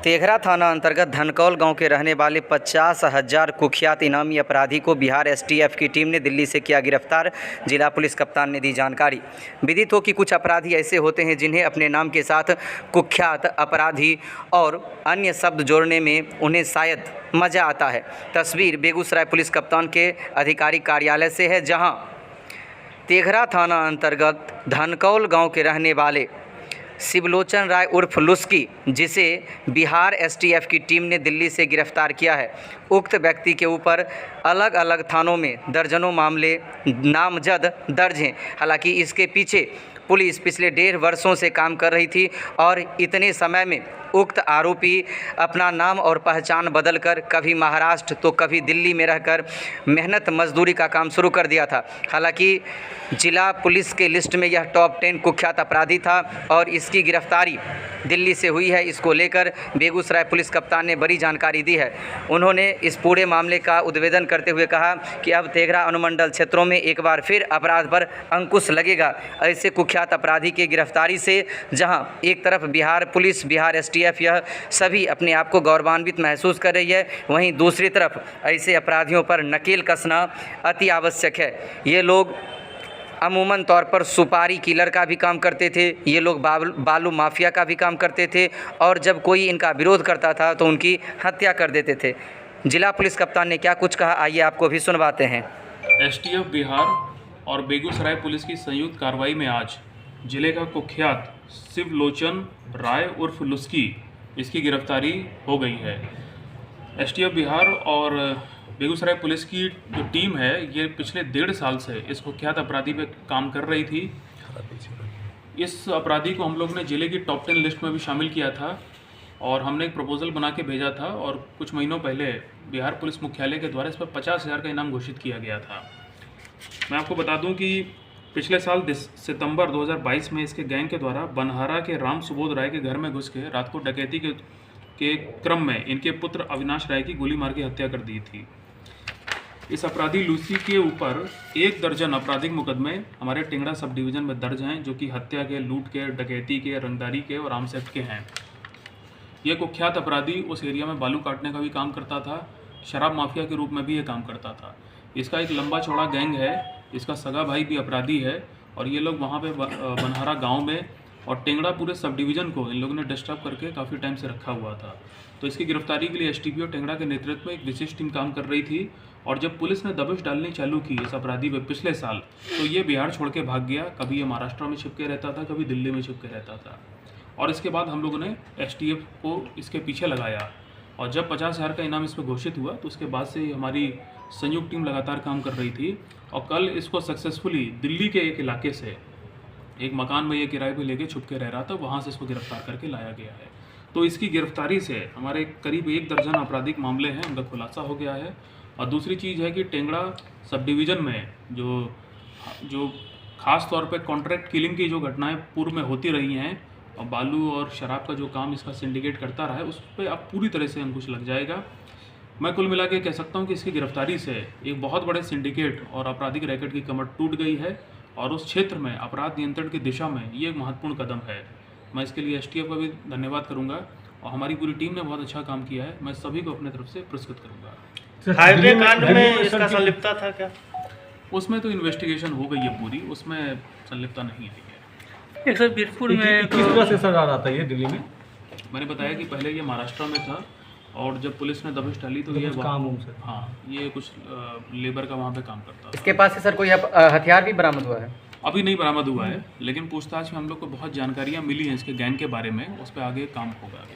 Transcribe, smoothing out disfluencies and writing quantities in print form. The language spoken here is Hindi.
तेघरा थाना अंतर्गत धनकौल गांव के रहने वाले 50,000 कुख्यात इनामी अपराधी को बिहार एसटीएफ की टीम ने दिल्ली से किया गिरफ्तार। जिला पुलिस कप्तान ने दी जानकारी। विदित हो कि कुछ अपराधी ऐसे होते हैं जिन्हें अपने नाम के साथ कुख्यात अपराधी और अन्य शब्द जोड़ने में उन्हें शायद मज़ा आता है। तस्वीर बेगूसराय पुलिस कप्तान के आधिकारिक कार्यालय से है, जहां तेघरा थाना अंतर्गत धनकौल गाँव के रहने वाले शिवलोचन राय उर्फ लुस्की, जिसे बिहार एसटीएफ की टीम ने दिल्ली से गिरफ्तार किया है। उक्त व्यक्ति के ऊपर अलग अलग थानों में दर्जनों मामले नामजद दर्ज हैं। हालांकि इसके पीछे पुलिस पिछले 1.5 वर्षों से काम कर रही थी और इतने समय में उक्त आरोपी अपना नाम और पहचान बदलकर कभी महाराष्ट्र तो कभी दिल्ली में रहकर मेहनत मजदूरी का काम शुरू कर दिया था। हालांकि जिला पुलिस के लिस्ट में यह टॉप 10 कुख्यात अपराधी था और इसकी गिरफ्तारी दिल्ली से हुई है। इसको लेकर बेगूसराय पुलिस कप्तान ने बड़ी जानकारी दी है। उन्होंने इस पूरे मामले का उद्भेदन करते हुए कहा कि अब तेघरा अनुमंडल क्षेत्रों में एक बार फिर अपराध पर अंकुश लगेगा। ऐसे कुख्यात अपराधी की गिरफ्तारी से जहां एक तरफ बिहार पुलिस, बिहार एसटीएफ यह सभी अपने आप को गौरवान्वित महसूस कर रही है, वहीं दूसरी तरफ ऐसे अपराधियों पर नकेल कसना अति आवश्यक है। ये लोग अमूमन तौर पर सुपारी किलर का भी काम करते थे, ये लोग बालू माफिया का भी काम करते थे और जब कोई इनका विरोध करता था तो उनकी हत्या कर देते थे। जिला पुलिस कप्तान ने क्या कुछ कहा, आइए आपको भी सुनवाते हैं। एसटीएफ बिहार और बेगूसराय पुलिस की संयुक्त कार्रवाई में आज जिले का कुख्यात शिवलोचन राय उर्फ लुस्की, इसकी गिरफ्तारी हो गई है। एसटीएफ बिहार और बेगूसराय पुलिस की जो टीम है, ये पिछले 1.5 साल से इस कुख्यात अपराधी पे काम कर रही थी। इस अपराधी को हम लोग ने जिले की टॉप 10 लिस्ट में भी शामिल किया था और हमने एक प्रपोजल बना के भेजा था और कुछ महीनों पहले बिहार पुलिस मुख्यालय के द्वारा इस पर 50,000 का इनाम घोषित किया गया था। मैं आपको बता दूं कि पिछले साल सितंबर 2022 में इसके गैंग के द्वारा बनहारा के राम सुबोध राय के घर में घुस के रात को डकैती के क्रम में इनके पुत्र अविनाश राय की गोली मार के हत्या कर दी थी। इस अपराधी लूसी के ऊपर 1 दर्जन आपराधिक मुकदमे हमारे टेंगड़ा सब डिवीज़न में दर्ज हैं, जो कि हत्या के, लूट के, डकैती के, रंगदारी के और आर्म्स एक्ट के हैं। यह कुख्यात अपराधी उस एरिया में बालू काटने का भी काम करता था, शराब माफिया के रूप में भी ये काम करता था। इसका एक लंबा चौड़ा गैंग है, इसका सगा भाई भी अपराधी है और ये लोग वहाँ पे बनहारा गांव में और टेंगड़ा पूरे सब डिवीज़न को इन लोगों ने डिस्टर्ब करके काफ़ी टाइम से रखा हुआ था। तो इसकी गिरफ्तारी के लिए एसटीपीओ टेंगड़ा के नेतृत्व में एक विशेष टीम काम कर रही थी और जब पुलिस ने दबिश डालनी चालू की इस अपराधी पे पिछले साल, तो ये बिहार छोड़ के भाग गया। कभी ये महाराष्ट्र में छिपके रहता था, कभी दिल्ली में छिपके रहता था और इसके बाद हम लोगों ने एसटीएफ को इसके पीछे लगाया और जब 50,000 का इनाम इस पर घोषित हुआ तो उसके बाद से हमारी संयुक्त टीम लगातार काम कर रही थी और कल इसको सक्सेसफुली दिल्ली के एक इलाके से एक मकान में ये किराए पे लेके छुप के रह रहा था, वहाँ से इसको गिरफ्तार करके लाया गया है। तो इसकी गिरफ्तारी से हमारे करीब 1 दर्जन आपराधिक मामले हैं, उनका खुलासा हो गया है। और दूसरी चीज़ है कि टेंगड़ा सब डिवीज़न में जो खास तौर पे कॉन्ट्रैक्ट किलिंग की जो घटनाएं पूर्व में होती रही हैं और बालू और शराब का जो काम इसका सिंडिकेट करता रहा है, उस पर अब पूरी तरह से अंकुश लग जाएगा। मैं कुल मिला के कह सकता हूं कि इसकी गिरफ्तारी से एक बहुत बड़े सिंडिकेट और आपराधिक रैकेट की कमर टूट गई है और उस क्षेत्र में अपराध नियंत्रण की दिशा में ये एक महत्वपूर्ण कदम है। मैं इसके लिए एसटीएफ का भी धन्यवाद करूंगा और हमारी पूरी टीम ने बहुत अच्छा काम किया है। मैं सभी को अपने तरफ से पुरस्कृत करूंगा। हाईवे कांड में इसका संलिप्तता था क्या? उसमें तो इन्वेस्टिगेशन हो गई है पूरी, उसमें संलिप्तता नहीं है। सर बीरपुर में किस तरह से सर आ रहा था ये दिल्ली में? मैंने बताया कि पहले ये महाराष्ट्र में था और जब पुलिस ने दबिश डाली तो ये काम से, हाँ, ये कुछ लेबर का वहाँ पे काम करता था। इसके पास से सर कोई हथियार भी बरामद हुआ है? अभी नहीं बरामद हुआ है, लेकिन पूछताछ में हम लोग को बहुत जानकारियाँ मिली हैं इसके गैंग के बारे में, उस पर आगे काम होगा।